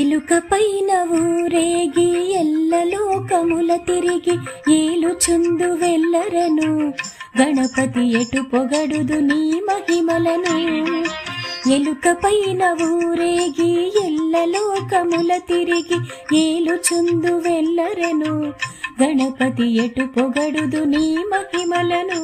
ఎలుక పైన ఊరేగి ఎల్లలోకముల తిరిగి ఏలుచుందు వెల్లరను గణపతి ఎటు పొగడుదు నీ మహిమలను. ఎలుక పైన ఊరేగి ఎల్లలోకముల తిరిగి ఏలుచుందు వెల్లరను గణపతి ఎటు పొగడుదు నీ మహిమలను.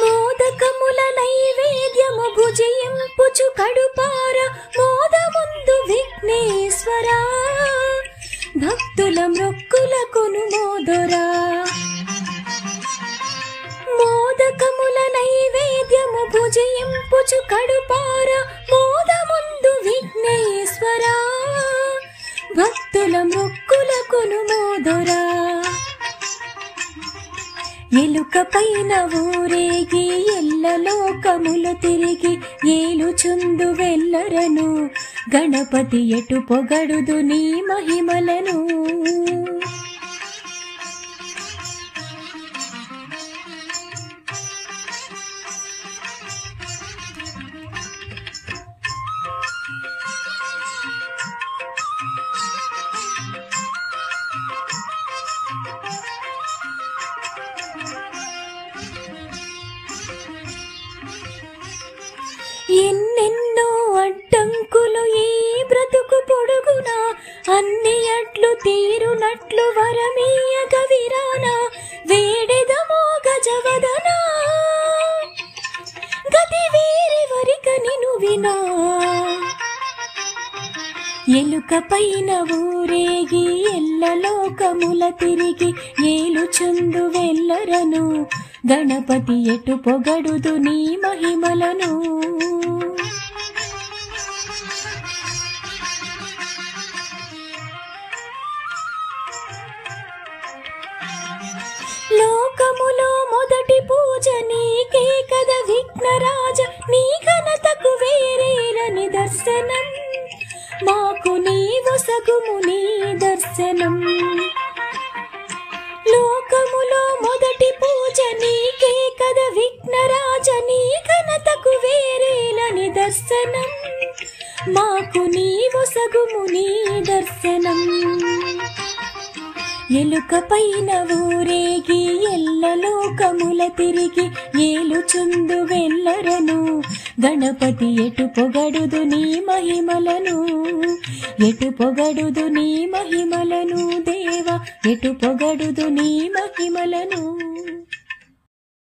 మోదకముల నైవేద్యము భుజింపుచు కడుపార మోదముందు విఘ్నేశ్వరా భక్తుల మృక్కులకును మోదొరా. మోదకముల నైవేద్యము భుజింపుచు కడుపార మోదముందు విఘ్నేశ్వరా భక్తుల మృక్కులకును మోదొరా. ఎలుక పైన ఊరేగి ఎల్లలోకముల తిరిగి ఏలుచుందు వెల్లరను గణపతి ఎటు పొగడుదు నీ మహిమలను. ఎన్నెన్నో అడ్డంకులు ఈ బ్రతుకు పొడుగునా అన్ని అట్లు తీరునట్లు వరమీయగ విరానా వేడెదమో గజవదనా గతి వేరే వరిక నిను వినా. ఎలుక పైన ఊరేగి ఎల్లలోకముల తిరిగి ఏలుచుందు వెల్లరను గణపతి ఎటు పొగడుదు నీ మహిమలను. లోకములో మొదటి పూజ నీకే కద విఘ్నరాజ నీ ఘనతకు వేరేల నిదర్శనం మాకు నీవు సగుము నీ దర్శనం. లోకములో మొదటి పూజ నీకే కద విఘ్నరాజ నీ ఘనతకు వేరేల నిదర్శనం మాకు నీవు సగుము నీ దర్శనం. ఎలుక పైన ఊరేగి ఎల్లలోకముల తిరిగి ఏలుచుందు వెల్లరను గణపతి ఎటు పొగడుదు నీ మహిమలను. ఎటు పొగడుదు నీ మహిమలను దేవా ఎటు పొగడుదు నీ మహిమలను.